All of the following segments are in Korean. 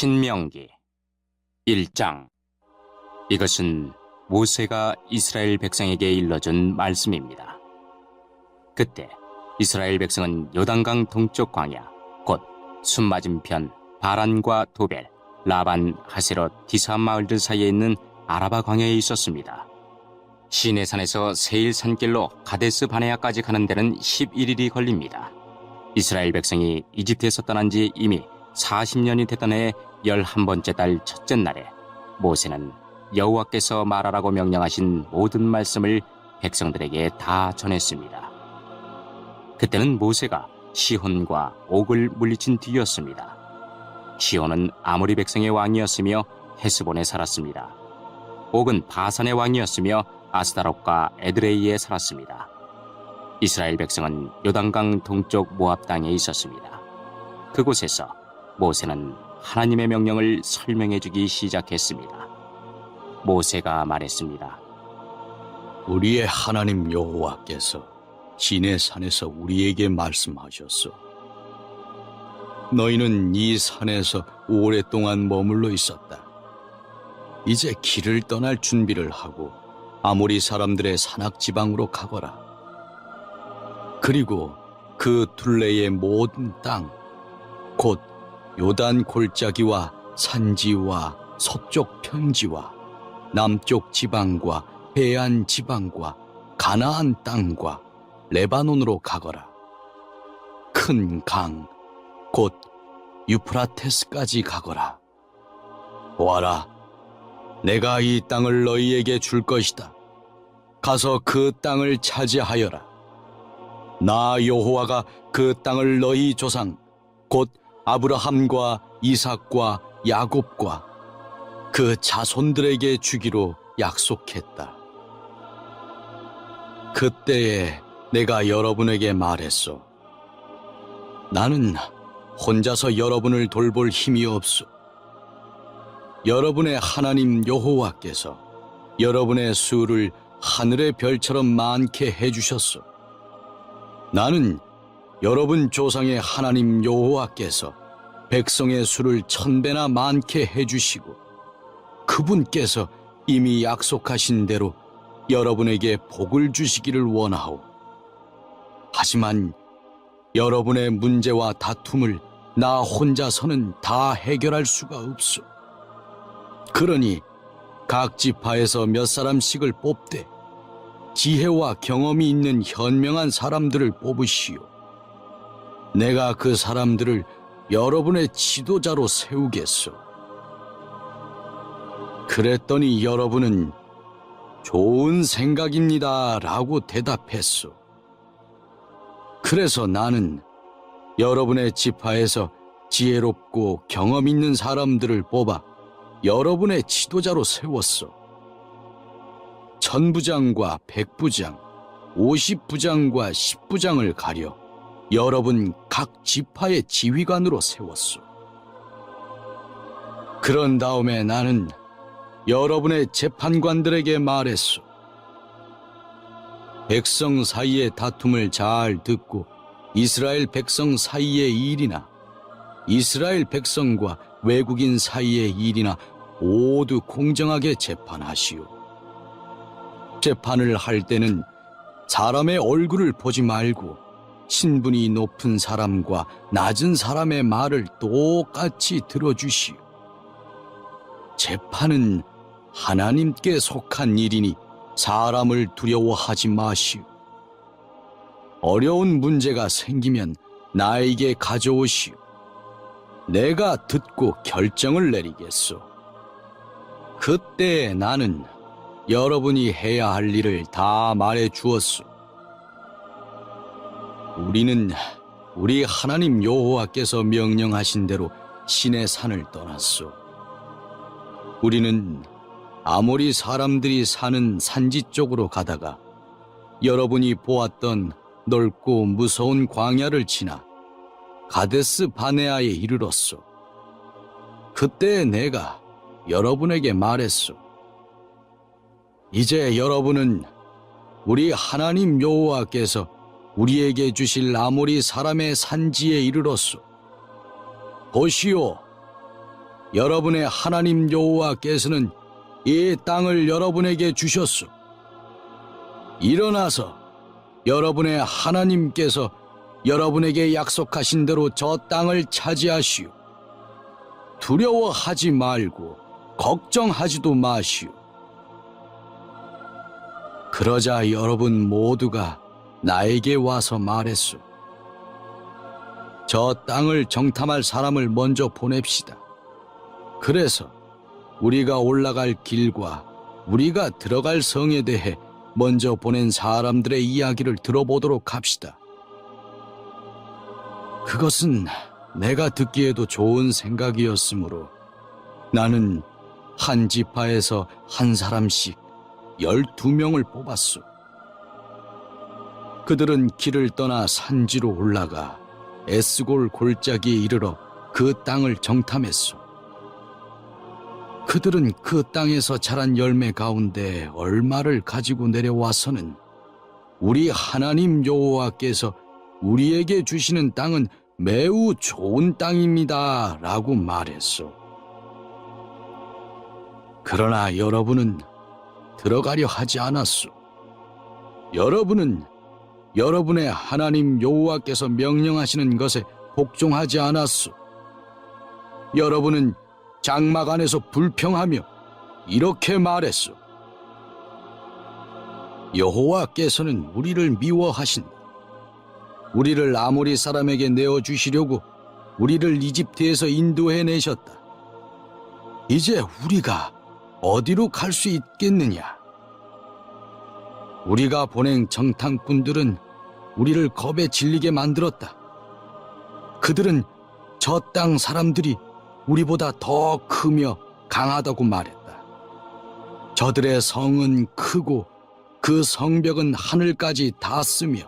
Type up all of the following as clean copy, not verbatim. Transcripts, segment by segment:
신명기 1장. 이것은 모세가 이스라엘 백성에게 일러준 말씀입니다. 그때 이스라엘 백성은 요단강 동쪽 광야, 곧 순 맞은편 바란과 도벨, 라반, 하세롯, 디산 마을들 사이에 있는 아라바 광야에 있었습니다. 시내산에서 세일 산길로 가데스 바네아까지 가는 데는 11일이 걸립니다. 이스라엘 백성이 이집트에서 떠난 지 이미 40년이 됐던 해 11번째 달 첫째 날에 모세는 여호와께서 말하라고 명령하신 모든 말씀을 백성들에게 다 전했습니다. 그때는 모세가 시혼과 옥을 물리친 뒤였습니다. 시혼은 아모리 백성의 왕이었으며 헤스본에 살았습니다. 옥은 바산의 왕이었으며 아스다롯과 에드레이에 살았습니다. 이스라엘 백성은 요단강 동쪽 모압 땅에 있었습니다. 그곳에서 모세는 하나님의 명령을 설명해 주기 시작했습니다. 모세가 말했습니다. 우리의 하나님 여호와께서 시내 산에서 우리에게 말씀하셨소. 너희는 이 산에서 오랫동안 머물러 있었다. 이제 길을 떠날 준비를 하고 아모리 사람들의 산악 지방으로 가거라. 그리고 그 둘레의 모든 땅, 곧 요단 골짜기와 산지와 서쪽 평지와 남쪽 지방과 해안 지방과 가나안 땅과 레바논으로 가거라. 큰 강, 곧 유프라테스까지 가거라. 보아라, 내가 이 땅을 너희에게 줄 것이다. 가서 그 땅을 차지하여라. 나 여호와가 그 땅을 너희 조상, 곧 아브라함과 이삭과 야곱과 그 자손들에게 주기로 약속했다. 그때에 내가 여러분에게 말했소. 나는 혼자서 여러분을 돌볼 힘이 없소. 여러분의 하나님 여호와께서 여러분의 수를 하늘의 별처럼 많게 해주셨소. 나는 여러분 조상의 하나님 여호와께서 백성의 수를 1000배나 많게 해주시고 그분께서 이미 약속하신 대로 여러분에게 복을 주시기를 원하오. 하지만 여러분의 문제와 다툼을 나 혼자서는 다 해결할 수가 없소. 그러니 각 지파에서 몇 사람씩을 뽑되 지혜와 경험이 있는 현명한 사람들을 뽑으시오. 내가 그 사람들을 여러분의 지도자로 세우겠소. 그랬더니 여러분은 좋은 생각입니다 라고 대답했소. 그래서 나는 여러분의 지파에서 지혜롭고 경험 있는 사람들을 뽑아 여러분의 지도자로 세웠소. 1000부장과 100부장, 50부장과 10부장을 가려 여러분 각 지파의 지휘관으로 세웠소. 그런 다음에 나는 여러분의 재판관들에게 말했소. 백성 사이의 다툼을 잘 듣고 이스라엘 백성 사이의 일이나 이스라엘 백성과 외국인 사이의 일이나 모두 공정하게 재판하시오. 재판을 할 때는 사람의 얼굴을 보지 말고 신분이 높은 사람과 낮은 사람의 말을 똑같이 들어주시오. 재판은 하나님께 속한 일이니 사람을 두려워하지 마시오. 어려운 문제가 생기면 나에게 가져오시오. 내가 듣고 결정을 내리겠소. 그때 나는 여러분이 해야 할 일을 다 말해 주었소. 우리는 우리 하나님 여호와께서 명령하신 대로 시내 산을 떠났소. 우리는 아모리 사람들이 사는 산지 쪽으로 가다가 여러분이 보았던 넓고 무서운 광야를 지나 가데스 바네아에 이르렀소. 그때 내가 여러분에게 말했소. 이제 여러분은 우리 하나님 여호와께서 우리에게 주실 아모리 사람의 산지에 이르렀소. 보시오, 여러분의 하나님 여호와께서는 이 땅을 여러분에게 주셨소. 일어나서 여러분의 하나님께서 여러분에게 약속하신 대로 저 땅을 차지하시오. 두려워하지 말고 걱정하지도 마시오. 그러자 여러분 모두가 나에게 와서 말했소. 저 땅을 정탐할 사람을 먼저 보냅시다. 그래서 우리가 올라갈 길과 우리가 들어갈 성에 대해 먼저 보낸 사람들의 이야기를 들어보도록 합시다. 그것은 내가 듣기에도 좋은 생각이었으므로 나는 한 지파에서 한 사람씩 12명을 뽑았소. 그들은 길을 떠나 산지로 올라가 에스골 골짜기에 이르러 그 땅을 정탐했소. 그들은 그 땅에서 자란 열매 가운데 얼마를 가지고 내려와서는 우리 하나님 여호와께서 우리에게 주시는 땅은 매우 좋은 땅입니다 라고 말했소. 그러나 여러분은 들어가려 하지 않았소. 여러분은 여러분의 하나님 여호와께서 명령하시는 것에 복종하지 않았소. 여러분은 장막 안에서 불평하며 이렇게 말했소. 여호와께서는 우리를 미워하신다. 우리를 아모리 사람에게 내어주시려고 우리를 이집트에서 인도해내셨다. 이제 우리가 어디로 갈 수 있겠느냐? 우리가 보낸 정탐꾼들은 우리를 겁에 질리게 만들었다. 그들은 저 땅 사람들이 우리보다 더 크며 강하다고 말했다. 저들의 성은 크고 그 성벽은 하늘까지 닿았으며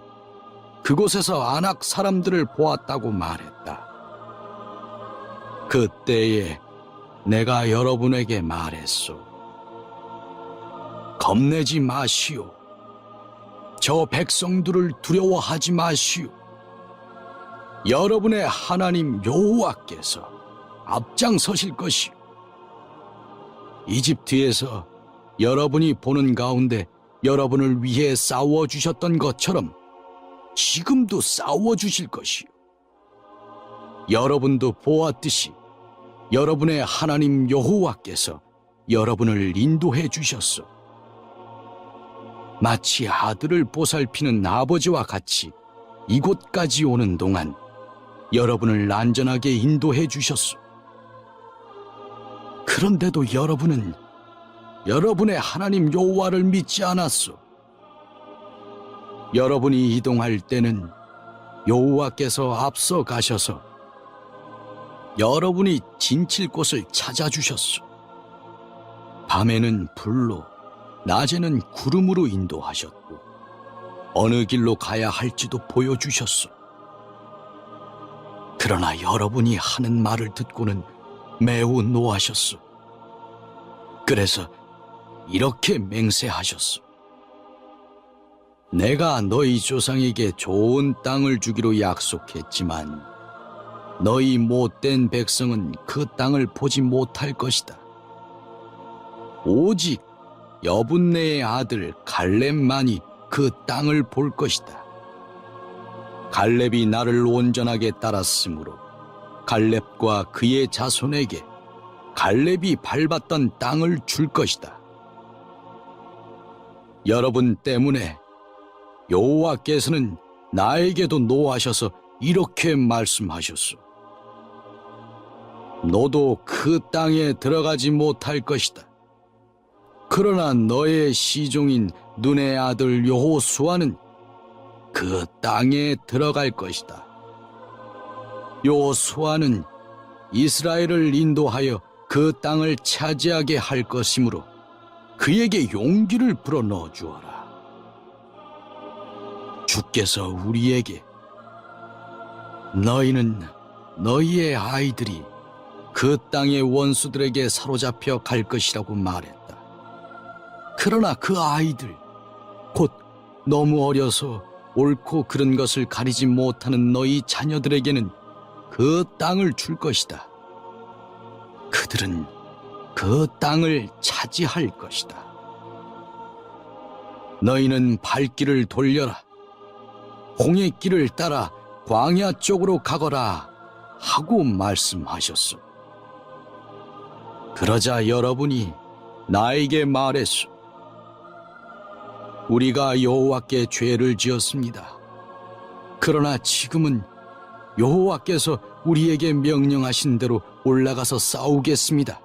그곳에서 아낙 사람들을 보았다고 말했다. 그때에 내가 여러분에게 말했소. 겁내지 마시오. 저 백성들을 두려워하지 마시오. 여러분의 하나님 여호와께서 앞장서실 것이오. 이집트에서 여러분이 보는 가운데 여러분을 위해 싸워주셨던 것처럼 지금도 싸워주실 것이오. 여러분도 보았듯이 여러분의 하나님 여호와께서 여러분을 인도해 주셨소. 마치 아들을 보살피는 아버지와 같이 이곳까지 오는 동안 여러분을 안전하게 인도해 주셨소. 그런데도 여러분은 여러분의 하나님 여호와를 믿지 않았소. 여러분이 이동할 때는 여호와께서 앞서 가셔서 여러분이 진칠 곳을 찾아주셨소. 밤에는 불로, 낮에는 구름으로 인도하셨고 어느 길로 가야 할지도 보여주셨소. 그러나 여러분이 하는 말을 듣고는 매우 노하셨소. 그래서 이렇게 맹세하셨소. 내가 너희 조상에게 좋은 땅을 주기로 약속했지만 너희 못된 백성은 그 땅을 보지 못할 것이다. 오직 여분네의 아들 갈렙만이 그 땅을 볼 것이다. 갈렙이 나를 온전하게 따랐으므로 갈렙과 그의 자손에게 갈렙이 밟았던 땅을 줄 것이다. 여러분 때문에 여호와께서는 나에게도 노하셔서 이렇게 말씀하셨소. 너도 그 땅에 들어가지 못할 것이다. 그러나 너의 시종인 눈의 아들 여호수아는 그 땅에 들어갈 것이다. 여호수아는 이스라엘을 인도하여 그 땅을 차지하게 할 것이므로 그에게 용기를 불어넣어 주어라. 주께서 우리에게 너희는 너희의 아이들이 그 땅의 원수들에게 사로잡혀 갈 것이라고 말했다. 그러나 그 아이들, 곧 너무 어려서 옳고 그른 것을 가리지 못하는 너희 자녀들에게는 그 땅을 줄 것이다. 그들은 그 땅을 차지할 것이다. 너희는 발길을 돌려라. 홍해길을 따라 광야 쪽으로 가거라 하고 말씀하셨소. 그러자 여러분이 나에게 말했소. 우리가 여호와께 죄를 지었습니다. 그러나 지금은 여호와께서 우리에게 명령하신 대로 올라가서 싸우겠습니다.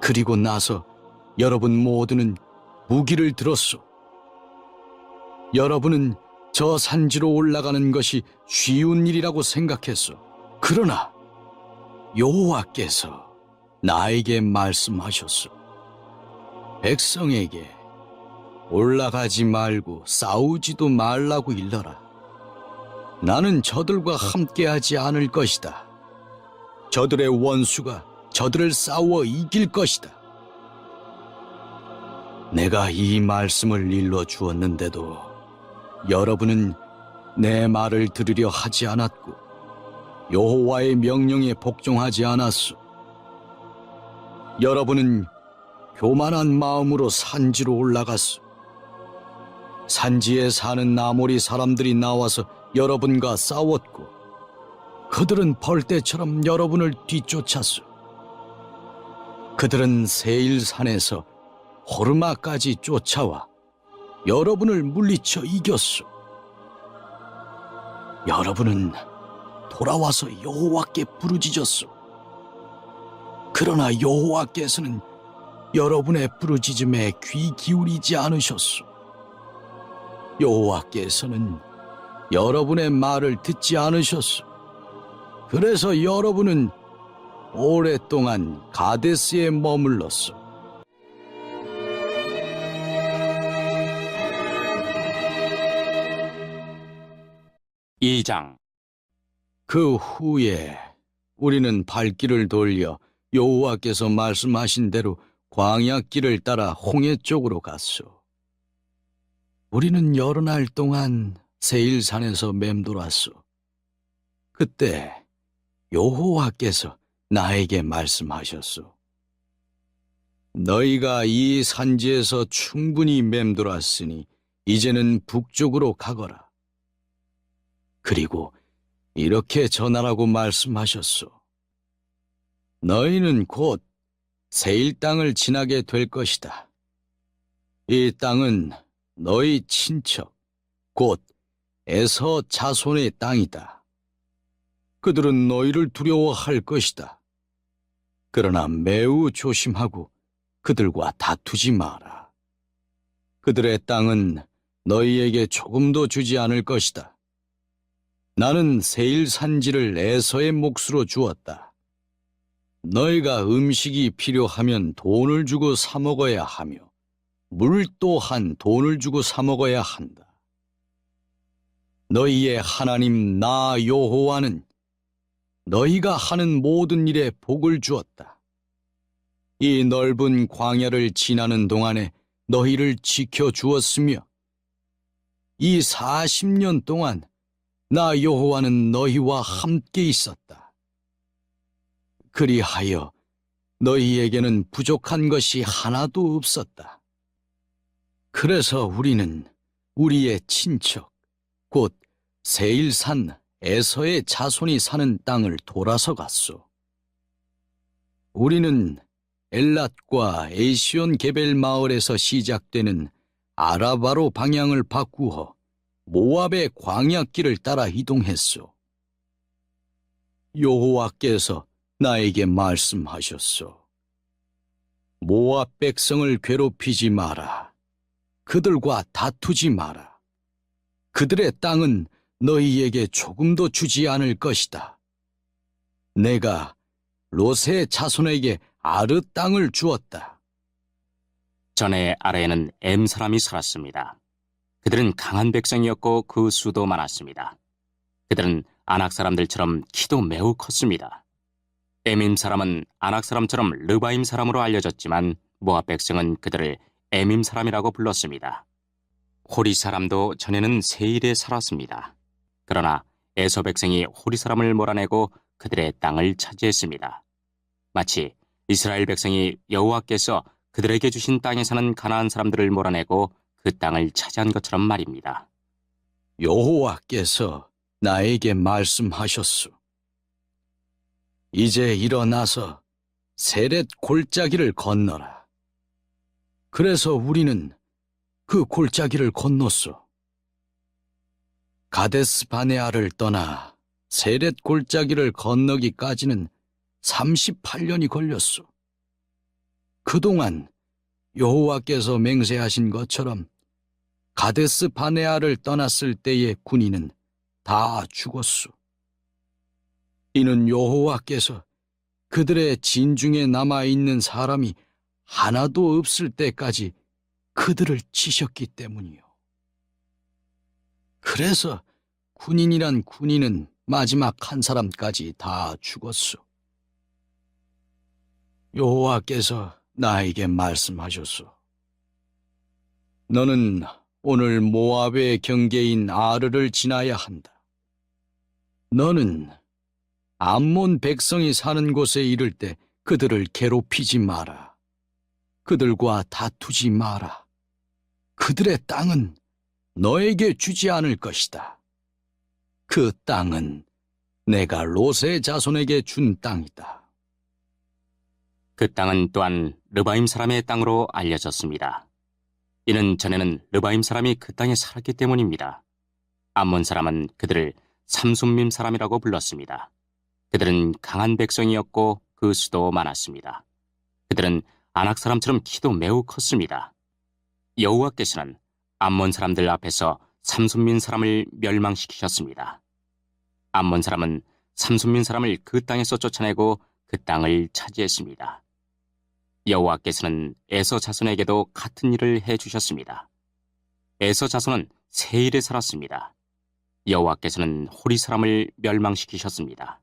그리고 나서 여러분 모두는 무기를 들었소. 여러분은 저 산지로 올라가는 것이 쉬운 일이라고 생각했소. 그러나 여호와께서 나에게 말씀하셨소. 백성에게 올라가지 말고 싸우지도 말라고 일러라. 나는 저들과 함께하지 않을 것이다. 저들의 원수가 저들을 싸워 이길 것이다. 내가 이 말씀을 일러 주었는데도 여러분은 내 말을 들으려 하지 않았고 여호와의 명령에 복종하지 않았소. 여러분은 교만한 마음으로 산지로 올라갔소. 산지에 사는 아모리 사람들이 나와서 여러분과 싸웠고 그들은 벌떼처럼 여러분을 뒤쫓았소. 그들은 세일산에서 호르마까지 쫓아와 여러분을 물리쳐 이겼소. 여러분은 돌아와서 여호와께 부르짖었소. 그러나 여호와께서는 여러분의 부르짖음에 귀 기울이지 않으셨소. 여호와께서는 여러분의 말을 듣지 않으셨소. 그래서 여러분은 오랫동안 가데스에 머물렀소. 이장 그 후에 우리는 발길을 돌려 여호와께서 말씀하신 대로 광야길을 따라 홍해 쪽으로 갔소. 우리는 여러 날 동안 세일산에서 맴돌았소. 그때 여호와께서 나에게 말씀하셨소. 너희가 이 산지에서 충분히 맴돌았으니 이제는 북쪽으로 가거라. 그리고 이렇게 전하라고 말씀하셨소. 너희는 곧 세일 땅을 지나게 될 것이다. 이 땅은 너희 친척, 곧 에서 자손의 땅이다. 그들은 너희를 두려워할 것이다. 그러나 매우 조심하고 그들과 다투지 마라. 그들의 땅은 너희에게 조금도 주지 않을 것이다. 나는 세일 산지를 에서의 몫으로 주었다. 너희가 음식이 필요하면 돈을 주고 사 먹어야 하며 물 또한 돈을 주고 사 먹어야 한다. 너희의 하나님 나 여호와는 너희가 하는 모든 일에 복을 주었다. 이 넓은 광야를 지나는 동안에 너희를 지켜주었으며 이 40년 동안 나 여호와는 너희와 함께 있었다. 그리하여 너희에게는 부족한 것이 하나도 없었다. 그래서 우리는 우리의 친척, 곧 세일산 에서의 자손이 사는 땅을 돌아서 갔소. 우리는 엘랏과 에시온 게벨 마을에서 시작되는 아라바로 방향을 바꾸어 모압의 광야길을 따라 이동했소. 여호와께서 나에게 말씀하셨소. 모압 백성을 괴롭히지 마라. 그들과 다투지 마라. 그들의 땅은 너희에게 조금도 주지 않을 것이다. 내가 롯의 자손에게 아르 땅을 주었다. 전에 아래에는 엠 사람이 살았습니다. 그들은 강한 백성이었고 그 수도 많았습니다. 그들은 아낙 사람들처럼 키도 매우 컸습니다. 에밈 사람은 아낙 사람처럼 르바임 사람으로 알려졌지만 모압 백성은 그들을 에밈 사람이라고 불렀습니다. 호리 사람도 전에는 세일에 살았습니다. 그러나 에서 백성이 호리 사람을 몰아내고 그들의 땅을 차지했습니다. 마치 이스라엘 백성이 여호와께서 그들에게 주신 땅에 사는 가나안 사람들을 몰아내고 그 땅을 차지한 것처럼 말입니다. 여호와께서 나에게 말씀하셨소. 이제 일어나서 세렛 골짜기를 건너라. 그래서 우리는 그 골짜기를 건넜소. 가데스 바네아를 떠나 세렛 골짜기를 건너기까지는 38년이 걸렸소. 그동안 여호와께서 맹세하신 것처럼 가데스 바네아를 떠났을 때의 군인은 다 죽었소. 이는 여호와께서 그들의 진중에 남아있는 사람이 하나도 없을 때까지 그들을 치셨기 때문이요. 그래서 군인이란 군인은 마지막 한 사람까지 다 죽었소. 여호와께서 나에게 말씀하셨소. 너는 오늘 모압의 경계인 아르를 지나야 한다. 너는 암몬 백성이 사는 곳에 이를 때 그들을 괴롭히지 마라. 그들과 다투지 마라. 그들의 땅은 너에게 주지 않을 것이다. 그 땅은 내가 롯의 자손에게 준 땅이다. 그 땅은 또한 르바임 사람의 땅으로 알려졌습니다. 이는 전에는 르바임 사람이 그 땅에 살았기 때문입니다. 암몬 사람은 그들을 삼순밈 사람이라고 불렀습니다. 그들은 강한 백성이었고 그 수도 많았습니다. 그들은 아낙 사람처럼 키도 매우 컸습니다. 여호와께서는 암몬 사람들 앞에서 삼순민 사람을 멸망시키셨습니다. 암몬 사람은 삼순민 사람을 그 땅에서 쫓아내고 그 땅을 차지했습니다. 여호와께서는 에서 자손에게도 같은 일을 해주셨습니다. 에서 자손은 세일에 살았습니다. 여호와께서는 호리 사람을 멸망시키셨습니다.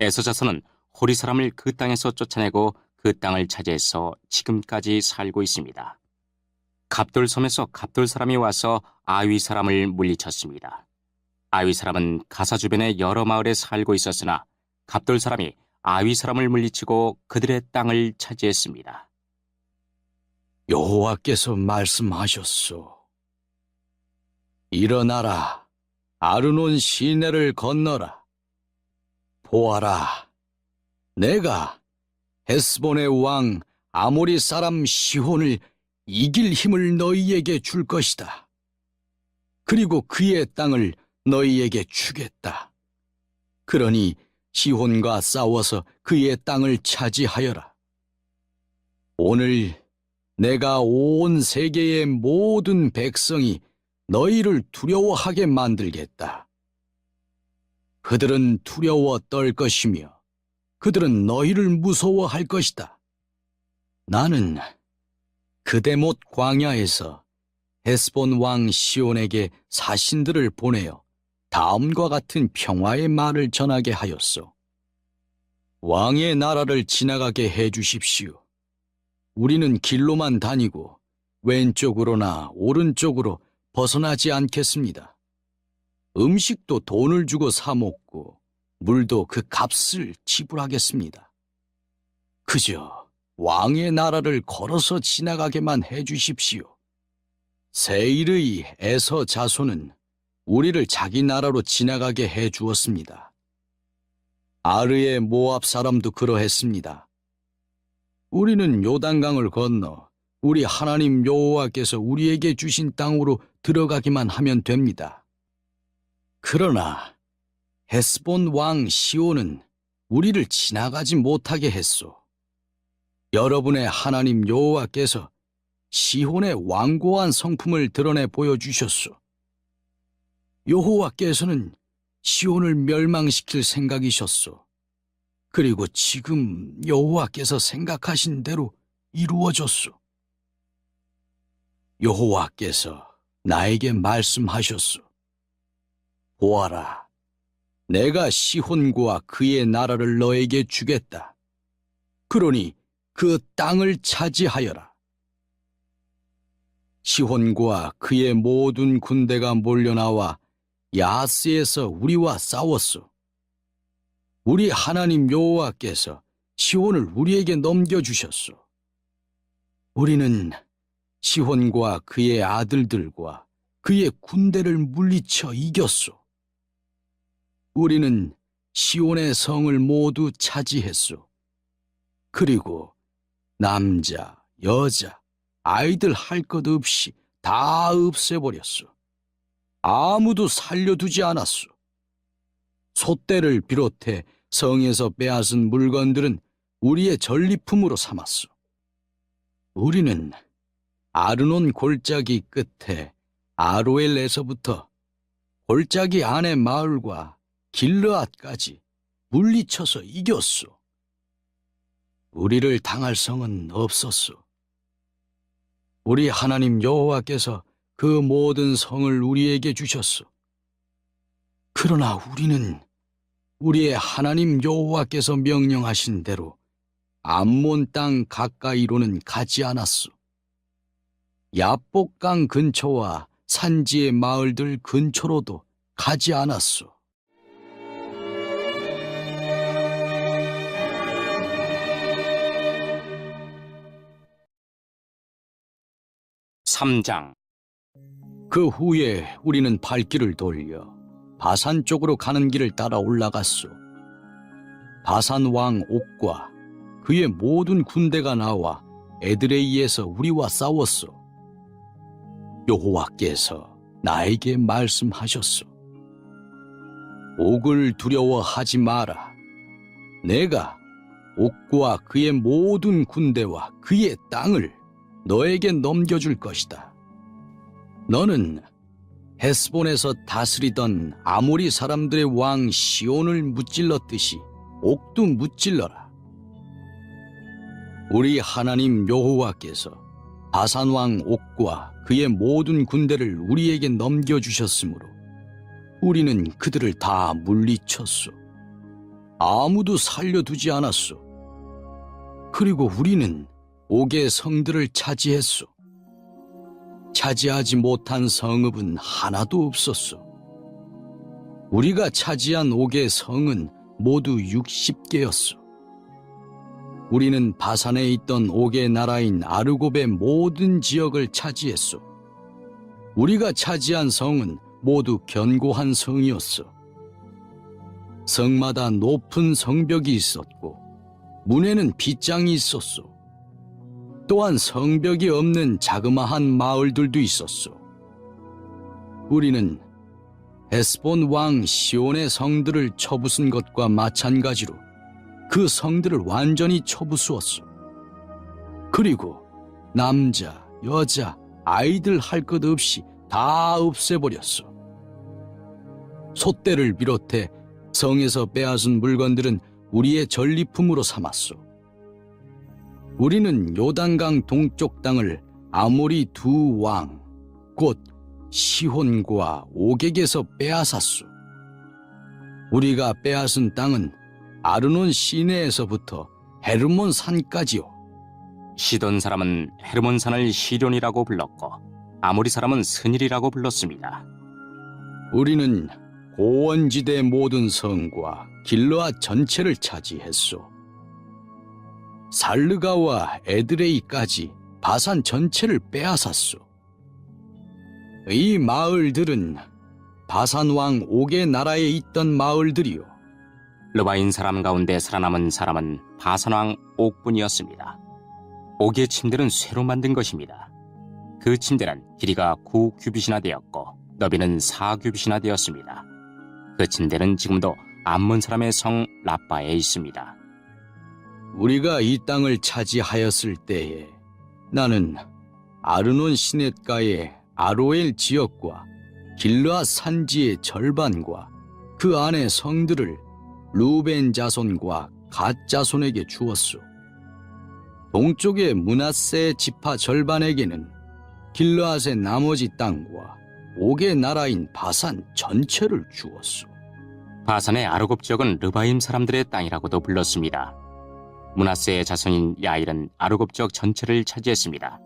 에서 자손은 호리 사람을 그 땅에서 쫓아내고 그 땅을 차지해서 지금까지 살고 있습니다. 갑돌 섬에서 갑돌 사람이 와서 아위 사람을 물리쳤습니다. 아위 사람은 가사 주변의 여러 마을에 살고 있었으나 갑돌 사람이 아위 사람을 물리치고 그들의 땅을 차지했습니다. 여호와께서 말씀하셨소. 일어나라, 아르논 시내를 건너라. 보아라, 내가 헤스본의 왕 아모리 사람 시혼을 이길 힘을 너희에게 줄 것이다. 그리고 그의 땅을 너희에게 주겠다. 그러니 시혼과 싸워서 그의 땅을 차지하여라. 오늘 내가 온 세계의 모든 백성이 너희를 두려워하게 만들겠다. 그들은 두려워 떨 것이며 그들은 너희를 무서워할 것이다. 나는 그대못 광야에서 헤스본 왕 시온에게 사신들을 보내어 다음과 같은 평화의 말을 전하게 하였소. 왕의 나라를 지나가게 해 주십시오. 우리는 길로만 다니고 왼쪽으로나 오른쪽으로 벗어나지 않겠습니다. 음식도 돈을 주고 사 먹고 물도 그 값을 지불하겠습니다. 그저 왕의 나라를 걸어서 지나가게만 해 주십시오. 세일의 에서 자손은 우리를 자기 나라로 지나가게 해 주었습니다. 아르의 모압 사람도 그러했습니다. 우리는 요단강을 건너 우리 하나님 여호와께서 우리에게 주신 땅으로 들어가기만 하면 됩니다. 그러나 헤스본 왕 시온은 우리를 지나가지 못하게 했소. 여러분의 하나님 여호와께서 시혼의 완고한 성품을 드러내 보여주셨소. 여호와께서는 시온을 멸망시킬 생각이셨소. 그리고 지금 여호와께서 생각하신 대로 이루어졌소. 여호와께서 나에게 말씀하셨소. 보아라, 내가 시혼과 그의 나라를 너에게 주겠다. 그러니 그 땅을 차지하여라. 시혼과 그의 모든 군대가 몰려나와 야스에서 우리와 싸웠소. 우리 하나님 여호와께서 시혼을 우리에게 넘겨주셨소. 우리는 시혼과 그의 아들들과 그의 군대를 물리쳐 이겼소. 우리는 시온의 성을 모두 차지했소. 그리고 남자, 여자, 아이들 할 것 없이 다 없애버렸소. 아무도 살려두지 않았소. 솥대를 비롯해 성에서 빼앗은 물건들은 우리의 전리품으로 삼았소. 우리는 아르논 골짜기 끝에 아로엘에서부터 골짜기 안의 마을과 길르앗까지 물리쳐서 이겼소. 우리를 당할 성은 없었소. 우리 하나님 여호와께서 그 모든 성을 우리에게 주셨소. 그러나 우리는 우리의 하나님 여호와께서 명령하신 대로 암몬 땅 가까이로는 가지 않았소. 야복강 근처와 산지의 마을들 근처로도 가지 않았소. 3장. 그 후에 우리는 발길을 돌려 바산 쪽으로 가는 길을 따라 올라갔소. 바산 왕 옥과 그의 모든 군대가 나와 에드레이에서 우리와 싸웠소. 여호와께서 나에게 말씀하셨소. 옥을 두려워하지 마라. 내가 옥과 그의 모든 군대와 그의 땅을 너에게 넘겨줄 것이다. 너는 헤스본에서 다스리던 아모리 사람들의 왕 시온을 무찔렀듯이 옥도 무찔러라. 우리 하나님 여호와께서 바산 왕 옥과 그의 모든 군대를 우리에게 넘겨주셨으므로 우리는 그들을 다 물리쳤소. 아무도 살려두지 않았소. 그리고 우리는 옥의 성들을 차지했소. 차지하지 못한 성읍은 하나도 없었소. 우리가 차지한 옥의 성은 모두 60개였소. 우리는 바산에 있던 옥의 나라인 아르곱의 모든 지역을 차지했소. 우리가 차지한 성은 모두 견고한 성이었소. 성마다 높은 성벽이 있었고 문에는 빗장이 있었소. 또한 성벽이 없는 자그마한 마을들도 있었소. 우리는 헤스본 왕 시온의 성들을 쳐부순 것과 마찬가지로 그 성들을 완전히 쳐부수었소. 그리고 남자, 여자, 아이들 할 것 없이 다 없애버렸소. 솥대를 비롯해 성에서 빼앗은 물건들은 우리의 전리품으로 삼았소. 우리는 요단강 동쪽 땅을 아모리 두 왕, 곧 시혼과 오객에서 빼앗았소. 우리가 빼앗은 땅은 아르논 시내에서부터 헤르몬 산까지요. 시돈 사람은 헤르몬 산을 시련이라고 불렀고 아모리 사람은 스닐이라고 불렀습니다. 우리는 고원지대 모든 성과 길르앗 전체를 차지했소. 살르가와 에드레이까지 바산 전체를 빼앗았소. 이 마을들은 바산 왕 옥의 나라에 있던 마을들이요. 르바인 사람 가운데 살아남은 사람은 바산 왕 옥뿐이었습니다. 옥의 침대는 쇠로 만든 것입니다. 그 침대는 길이가 9규빗이나 되었고 너비는 4규빗이나 되었습니다. 그 침대는 지금도 암몬 사람의 성 라빠에 있습니다. 우리가 이 땅을 차지하였을 때에 나는 아르논 시냇가의 아로엘 지역과 길르앗 산지의 절반과 그 안의 성들을 루벤 자손과 갓 자손에게 주었소. 동쪽의 므낫세 지파 절반에게는 길르앗의 나머지 땅과 옥의 나라인 바산 전체를 주었소. 바산의 아르곱 지역은 르바임 사람들의 땅이라고도 불렀습니다. 므낫세의 자손인 야일은 아르곱 지역 전체를 차지했습니다.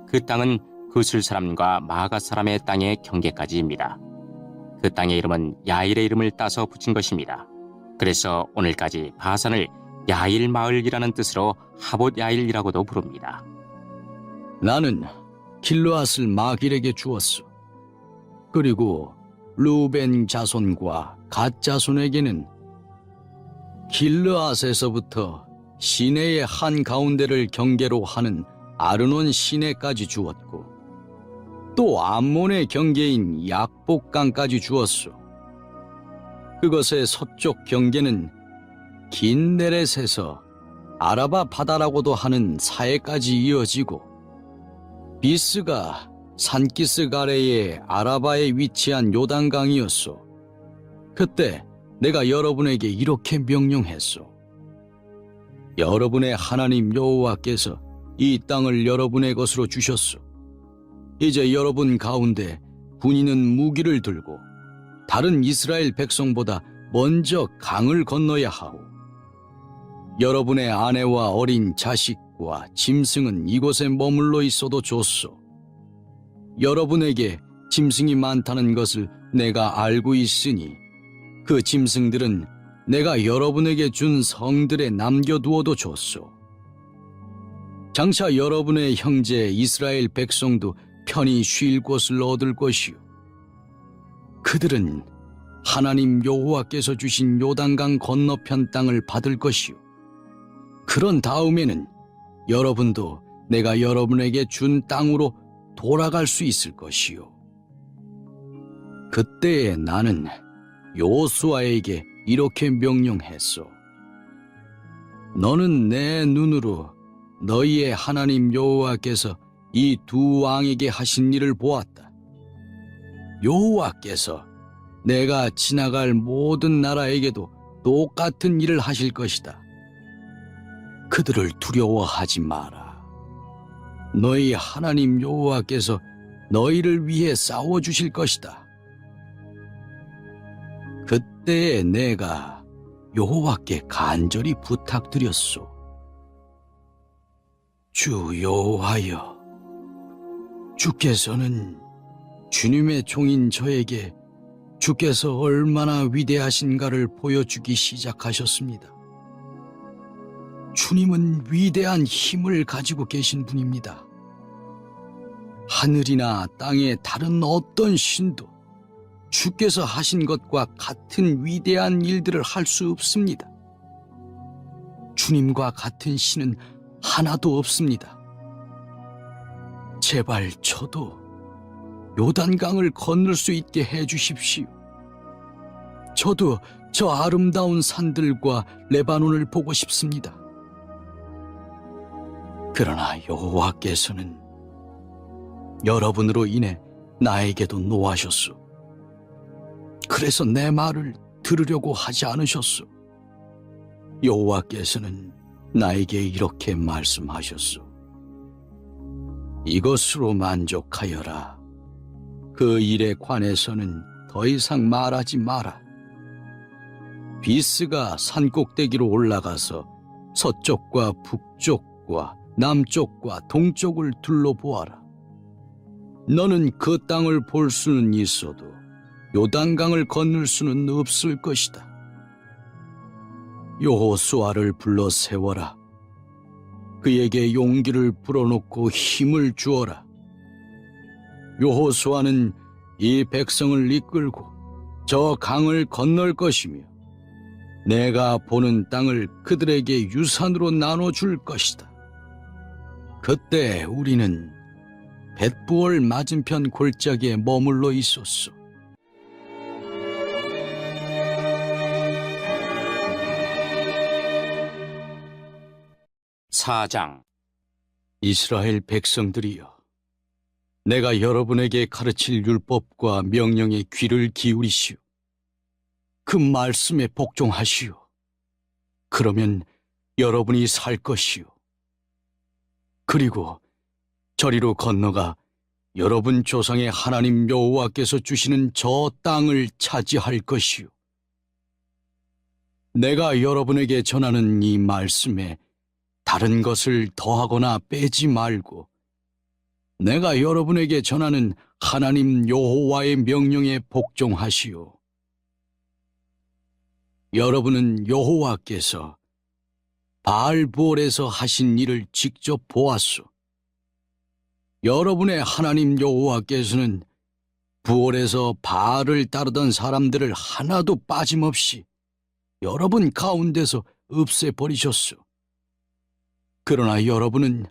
그 땅은 그술 사람과 마가 사람의 땅의 경계까지입니다. 그 땅의 이름은 야일의 이름을 따서 붙인 것입니다. 그래서 오늘까지 바산을 야일 마을이라는 뜻으로 하봇 야일이라고도 부릅니다. 나는 길르앗을 마길에게 주었소. 그리고 루벤 자손과 갓 자손에게는 길르앗에서부터 시내의 한 가운데를 경계로 하는 아르논 시내까지 주었고, 또 암몬의 경계인 약복강까지 주었소. 그것의 서쪽 경계는 긴 네렛에서 아라바 바다라고도 하는 사해까지 이어지고, 비스가 산기슭 아래의 아라바에 위치한 요단강이었소. 그때 내가 여러분에게 이렇게 명령했소. 여러분의 하나님 여호와께서 이 땅을 여러분의 것으로 주셨소. 이제 여러분 가운데 군인은 무기를 들고 다른 이스라엘 백성보다 먼저 강을 건너야 하오. 여러분의 아내와 어린 자식과 짐승은 이곳에 머물러 있어도 좋소. 여러분에게 짐승이 많다는 것을 내가 알고 있으니 그 짐승들은 내가 여러분에게 준 성들에 남겨두어도 좋소. 장차 여러분의 형제 이스라엘 백성도 편히 쉴 곳을 얻을 것이요. 그들은 하나님 여호와께서 주신 요단강 건너편 땅을 받을 것이요. 그런 다음에는 여러분도 내가 여러분에게 준 땅으로 돌아갈 수 있을 것이요. 그때에 나는 여호수아에게 이렇게 명령했소. 너는 내 눈으로 너희의 하나님 여호와께서 이 두 왕에게 하신 일을 보았다. 여호와께서 내가 지나갈 모든 나라에게도 똑같은 일을 하실 것이다. 그들을 두려워하지 마라. 너희 하나님 여호와께서 너희를 위해 싸워주실 것이다. 그때에 내가 여호와께 간절히 부탁드렸소. 주 여호와여, 주께서는 주님의 종인 저에게 주께서 얼마나 위대하신가를 보여주기 시작하셨습니다. 주님은 위대한 힘을 가지고 계신 분입니다. 하늘이나 땅의 다른 어떤 신도 주께서 하신 것과 같은 위대한 일들을 할 수 없습니다. 주님과 같은 신은 하나도 없습니다. 제발 저도 요단강을 건널 수 있게 해주십시오. 저도 저 아름다운 산들과 레바논을 보고 싶습니다. 그러나 여호와께서는 여러분으로 인해 나에게도 노하셨소. 그래서 내 말을 들으려고 하지 않으셨소. 여호와께서는 나에게 이렇게 말씀하셨소. 이것으로 만족하여라. 그 일에 관해서는 더 이상 말하지 마라. 비스가 산꼭대기로 올라가서 서쪽과 북쪽과 남쪽과 동쪽을 둘러보아라. 너는 그 땅을 볼 수는 있어도 요단강을 건널 수는 없을 것이다. 여호수아를 불러 세워라. 그에게 용기를 불어넣고 힘을 주어라. 여호수아는 이 백성을 이끌고 저 강을 건널 것이며 내가 보는 땅을 그들에게 유산으로 나눠줄 것이다. 그때 우리는 벳부올 맞은편 골짜기에 머물러 있었소. 사장. 이스라엘 백성들이여, 내가 여러분에게 가르칠 율법과 명령에 귀를 기울이시오. 그 말씀에 복종하시오. 그러면 여러분이 살 것이오. 그리고 저리로 건너가 여러분 조상의 하나님 여호와께서 주시는 저 땅을 차지할 것이오. 내가 여러분에게 전하는 이 말씀에 다른 것을 더하거나 빼지 말고 내가 여러분에게 전하는 하나님 여호와의 명령에 복종하시오. 여러분은 여호와께서 바알볼에서 하신 일을 직접 보았소. 여러분의 하나님 여호와께서는 부올에서 바알을 따르던 사람들을 하나도 빠짐없이 여러분 가운데서 없애버리셨소. 그러나 여러분은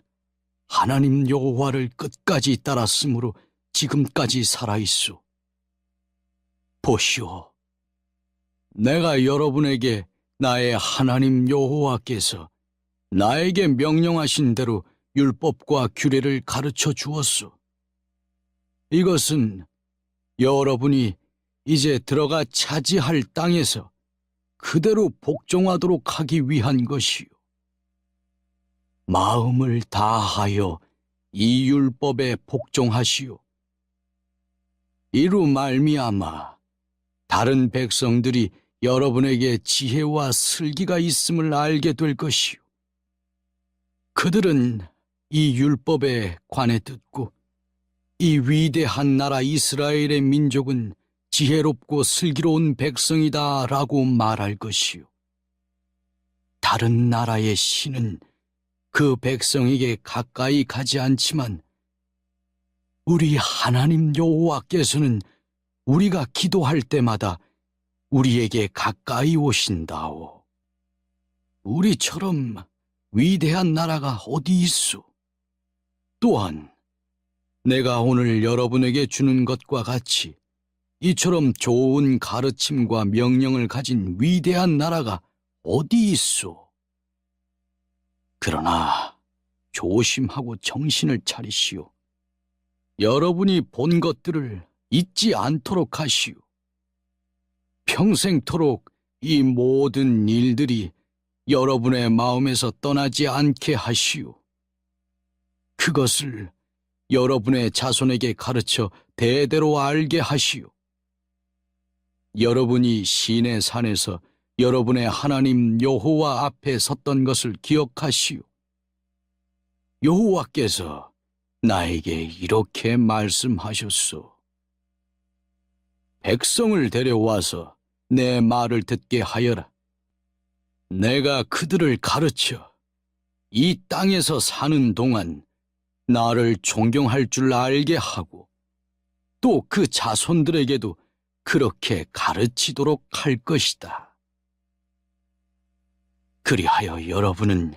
하나님 여호와를 끝까지 따랐으므로 지금까지 살아있소. 보시오. 내가 여러분에게 나의 하나님 여호와께서 나에게 명령하신 대로 율법과 규례를 가르쳐 주었소. 이것은 여러분이 이제 들어가 차지할 땅에서 그대로 복종하도록 하기 위한 것이요. 마음을 다하여 이 율법에 복종하시오. 이루 말미암아 다른 백성들이 여러분에게 지혜와 슬기가 있음을 알게 될 것이요. 그들은 이 율법에 관해 듣고 이 위대한 나라 이스라엘의 민족은 지혜롭고 슬기로운 백성이다 라고 말할 것이요. 다른 나라의 신은 그 백성에게 가까이 가지 않지만 우리 하나님 여호와께서는 우리가 기도할 때마다 우리에게 가까이 오신다오. 우리처럼 위대한 나라가 어디 있소? 또한 내가 오늘 여러분에게 주는 것과 같이 이처럼 좋은 가르침과 명령을 가진 위대한 나라가 어디 있소? 그러나 조심하고 정신을 차리시오. 여러분이 본 것들을 잊지 않도록 하시오. 평생토록 이 모든 일들이 여러분의 마음에서 떠나지 않게 하시오. 그것을 여러분의 자손에게 가르쳐 대대로 알게 하시오. 여러분이 시내 산에서 여러분의 하나님 여호와 앞에 섰던 것을 기억하시오. 여호와께서 나에게 이렇게 말씀하셨소. 백성을 데려와서 내 말을 듣게 하여라. 내가 그들을 가르쳐 이 땅에서 사는 동안 나를 존경할 줄 알게 하고 또 그 자손들에게도 그렇게 가르치도록 할 것이다. 그리하여 여러분은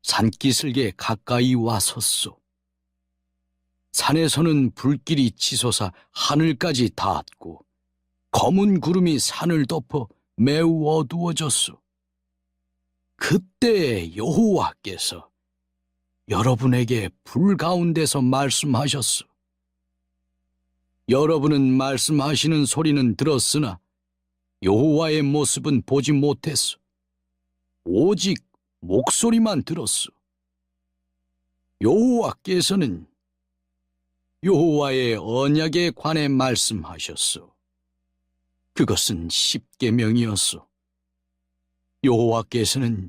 산기슭에 가까이 와 섰소. 산에서는 불길이 치솟아 하늘까지 닿았고 검은 구름이 산을 덮어 매우 어두워졌소. 그때 여호와께서 여러분에게 불 가운데서 말씀하셨소. 여러분은 말씀하시는 소리는 들었으나 여호와의 모습은 보지 못했소. 오직 목소리만 들었소. 여호와께서는 여호와의 언약에 관해 말씀하셨소. 그것은 십계명이었소. 여호와께서는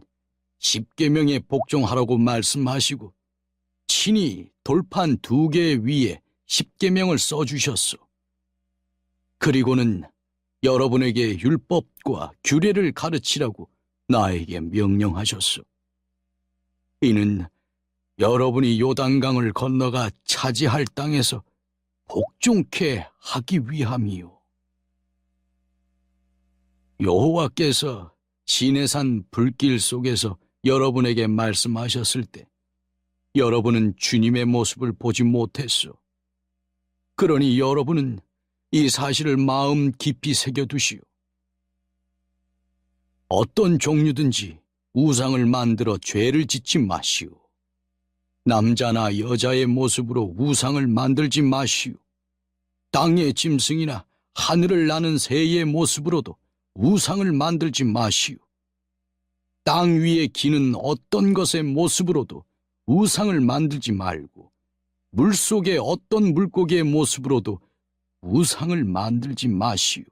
십계명에 복종하라고 말씀하시고 친히 돌판 2개 위에 십계명을 써주셨소. 그리고는 여러분에게 율법과 규례를 가르치라고 나에게 명령하셨소. 이는 여러분이 요단강을 건너가 차지할 땅에서 복종케 하기 위함이요. 여호와께서 시내산 불길 속에서 여러분에게 말씀하셨을 때 여러분은 주님의 모습을 보지 못했소. 그러니 여러분은 이 사실을 마음 깊이 새겨두시오. 어떤 종류든지 우상을 만들어 죄를 짓지 마시오. 남자나 여자의 모습으로 우상을 만들지 마시오. 땅의 짐승이나 하늘을 나는 새의 모습으로도 우상을 만들지 마시오. 땅 위에 기는 어떤 것의 모습으로도 우상을 만들지 말고 물속의 어떤 물고기의 모습으로도 우상을 만들지 마시오.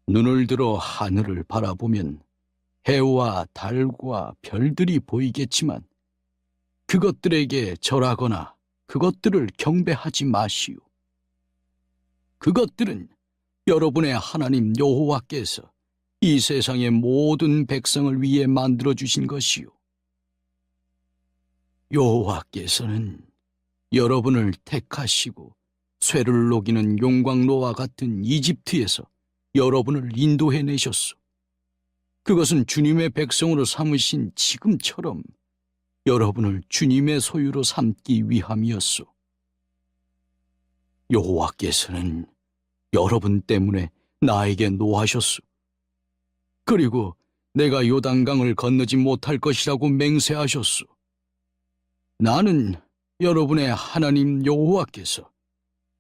눈을 들어 하늘을 바라보면 해와 달과 별들이 보이겠지만 그것들에게 절하거나 그것들을 경배하지 마시오. 그것들은 여러분의 하나님 여호와께서 이 세상의 모든 백성을 위해 만들어 주신 것이요. 여호와께서는 여러분을 택하시고 쇠를 녹이는 용광로와 같은 이집트에서 여러분을 인도해내셨소. 그것은 주님의 백성으로 삼으신 지금처럼 여러분을 주님의 소유로 삼기 위함이었소. 여호와께서는 여러분 때문에 나에게 노하셨소. 그리고 내가 요단강을 건너지 못할 것이라고 맹세하셨소. 나는 여러분의 하나님 여호와께서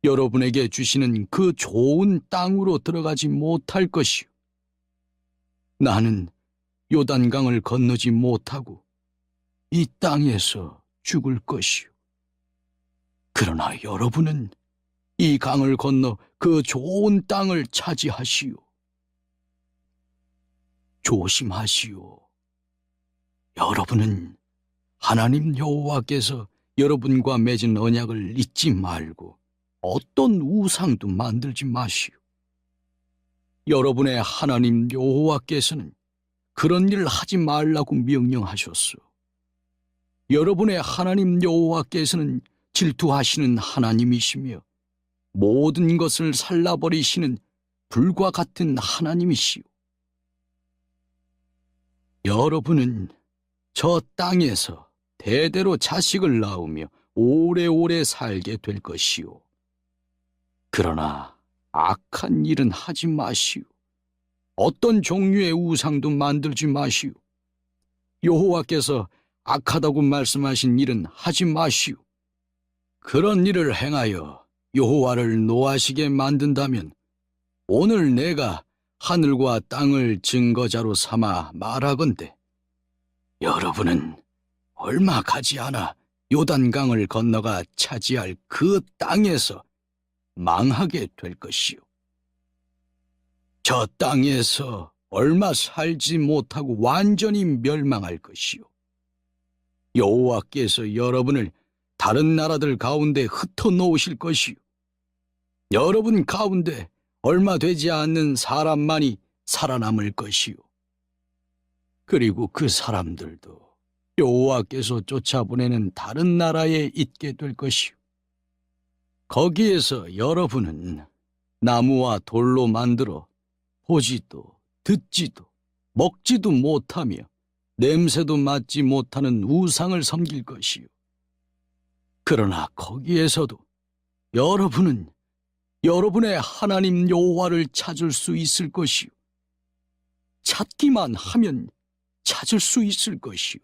여러분에게 주시는 그 좋은 땅으로 들어가지 못할 것이요. 나는 요단강을 건너지 못하고 이 땅에서 죽을 것이요. 그러나 여러분은 이 강을 건너 그 좋은 땅을 차지하시오. 조심하시오. 여러분은 하나님 여호와께서 여러분과 맺은 언약을 잊지 말고 어떤 우상도 만들지 마시오. 여러분의 하나님 여호와께서는 그런 일을 하지 말라고 명령하셨소. 여러분의 하나님 여호와께서는 질투하시는 하나님이시며 모든 것을 살라버리시는 불과 같은 하나님이시오. 여러분은 저 땅에서 대대로 자식을 낳으며 오래오래 살게 될 것이오. 그러나 악한 일은 하지 마시오. 어떤 종류의 우상도 만들지 마시오. 여호와께서 악하다고 말씀하신 일은 하지 마시오. 그런 일을 행하여 여호와를 노하시게 만든다면 오늘 내가 하늘과 땅을 증거자로 삼아 말하건대 여러분은 얼마 가지 않아 요단강을 건너가 차지할 그 땅에서 망하게 될 것이요. 저 땅에서 얼마 살지 못하고 완전히 멸망할 것이요. 여호와께서 여러분을 다른 나라들 가운데 흩어놓으실 것이요. 여러분 가운데 얼마 되지 않는 사람만이 살아남을 것이요. 그리고 그 사람들도 여호와께서 쫓아보내는 다른 나라에 있게 될 것이요. 거기에서 여러분은 나무와 돌로 만들어 보지도 듣지도 먹지도 못하며 냄새도 맡지 못하는 우상을 섬길 것이요. 그러나 거기에서도 여러분은 여러분의 하나님 여호와를 찾을 수 있을 것이요. 찾기만 하면 찾을 수 있을 것이요.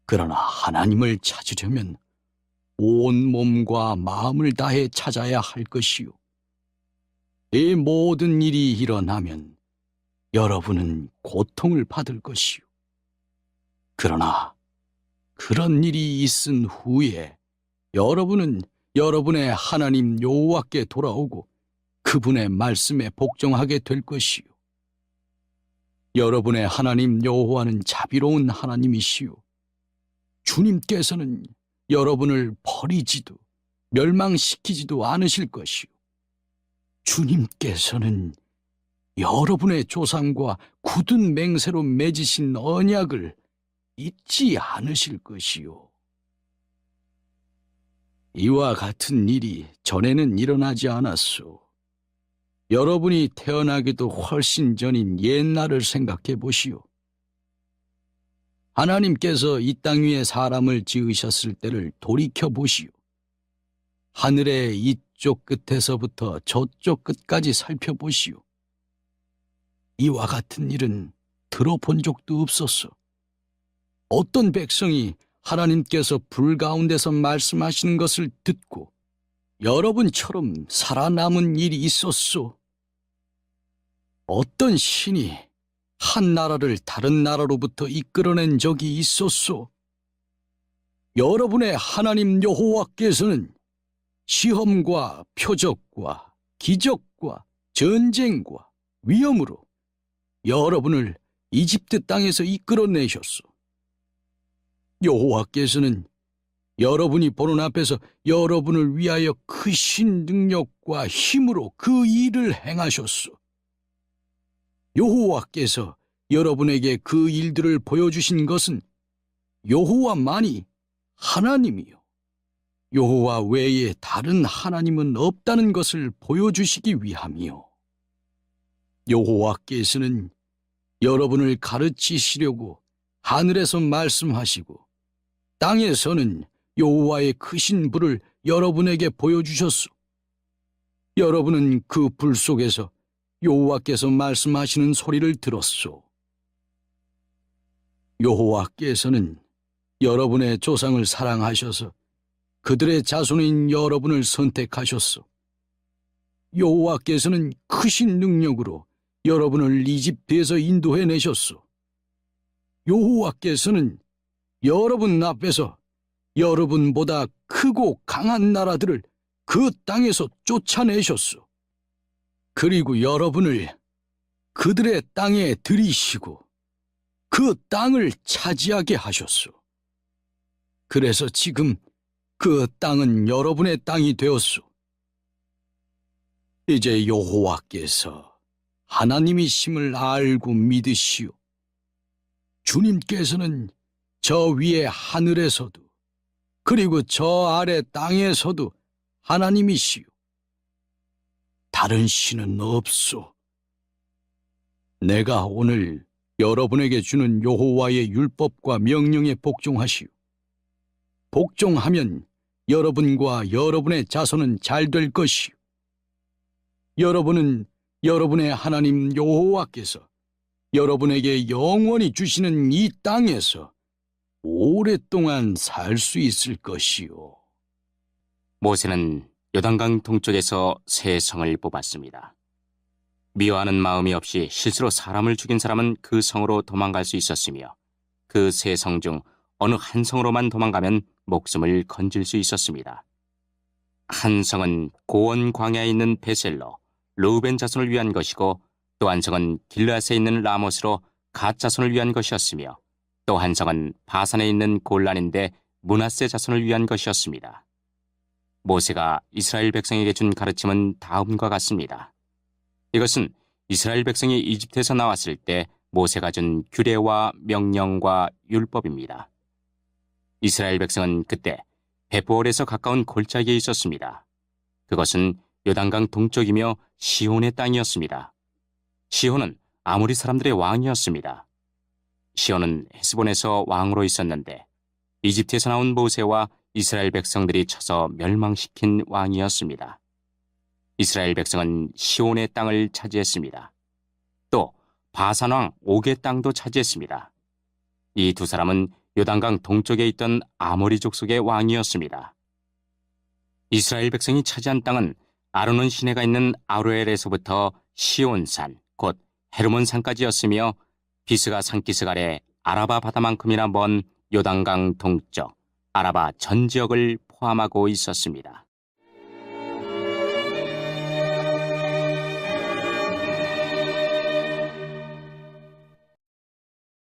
그러나 하나님을 찾으려면 온 몸과 마음을 다해 찾아야 할 것이요. 이 모든 일이 일어나면 여러분은 고통을 받을 것이요. 그러나 그런 일이 있은 후에 여러분은 여러분의 하나님 여호와께 돌아오고 그분의 말씀에 복종하게 될 것이요. 여러분의 하나님 여호와는 자비로운 하나님이시요. 주님께서는 여러분을 버리지도 멸망시키지도 않으실 것이요. 주님께서는 여러분의 조상과 굳은 맹세로 맺으신 언약을 잊지 않으실 것이요. 이와 같은 일이 전에는 일어나지 않았소. 여러분이 태어나기도 훨씬 전인 옛날을 생각해 보시오. 하나님께서 이 땅 위에 사람을 지으셨을 때를 돌이켜 보시오. 하늘의 이쪽 끝에서부터 저쪽 끝까지 살펴보시오. 이와 같은 일은 들어본 적도 없었소. 어떤 백성이 하나님께서 불 가운데서 말씀하시는 것을 듣고 여러분처럼 살아남은 일이 있었소. 어떤 신이 한 나라를 다른 나라로부터 이끌어낸 적이 있었소. 여러분의 하나님 여호와께서는 시험과 표적과 기적과 전쟁과 위험으로 여러분을 이집트 땅에서 이끌어내셨소. 여호와께서는 여러분이 보는 앞에서 여러분을 위하여 크신 능력과 힘으로 그 일을 행하셨소. 여호와께서 여러분에게 그 일들을 보여주신 것은 여호와만이 하나님이요. 여호와 외에 다른 하나님은 없다는 것을 보여주시기 위함이요. 여호와께서는 여러분을 가르치시려고 하늘에서 말씀하시고 땅에서는 여호와의 크신 불을 여러분에게 보여주셨소. 여러분은 그 불 속에서 여호와께서 말씀하시는 소리를 들었소. 여호와께서는 여러분의 조상을 사랑하셔서 그들의 자손인 여러분을 선택하셨소. 여호와께서는 크신 능력으로 여러분을 이집트에서 인도해내셨소. 여호와께서는 여러분 앞에서 여러분보다 크고 강한 나라들을 그 땅에서 쫓아내셨소. 그리고 여러분을 그들의 땅에 들이시고 그 땅을 차지하게 하셨소. 그래서 지금 그 땅은 여러분의 땅이 되었소. 이제 여호와께서 하나님이심을 알고 믿으시오. 주님께서는 저 위에 하늘에서도 그리고 저 아래 땅에서도 하나님이시오. 다른 신은 없소. 내가 오늘 여러분에게 주는 여호와의 율법과 명령에 복종하시오. 복종하면 여러분과 여러분의 자손은 잘 될 것이오. 여러분은 여러분의 하나님 여호와께서 여러분에게 영원히 주시는 이 땅에서 오랫동안 살 수 있을 것이요. 모세는 요단강 동쪽에서 세 성을 뽑았습니다. 미워하는 마음이 없이 실수로 사람을 죽인 사람은 그 성으로 도망갈 수 있었으며 그 세 성 중 어느 한 성으로만 도망가면 목숨을 건질 수 있었습니다. 한 성은 고원 광야에 있는 베셀로 르우벤 자손을 위한 것이고 또 한 성은 길르앗에 있는 라못으로 갓 자손을 위한 것이었으며 또 한 성은 바산에 있는 골란인데 므낫세 자손을 위한 것이었습니다. 모세가 이스라엘 백성에게 준 가르침은 다음과 같습니다. 이것은 이스라엘 백성이 이집트에서 나왔을 때 모세가 준 규례와 명령과 율법입니다. 이스라엘 백성은 그때 베부올에서 가까운 골짜기에 있었습니다. 그것은 요단강 동쪽이며 시온의 땅이었습니다. 시온은 아모리 사람들의 왕이었습니다. 시온은 헤스본에서 왕으로 있었는데 이집트에서 나온 모세와 이스라엘 백성들이 쳐서 멸망시킨 왕이었습니다. 이스라엘 백성은 시온의 땅을 차지했습니다. 또 바산 왕 옥의 땅도 차지했습니다. 이 두 사람은 요단강 동쪽에 있던 아모리 족속의 왕이었습니다. 이스라엘 백성이 차지한 땅은 아르논 시내가 있는 아로엘에서부터 시온산 곧 헤르몬산까지였으며 비스가 산기슭 아래 아라바 바다만큼이나 먼 요단강 동쪽 아라바 전 지역을 포함하고 있었습니다.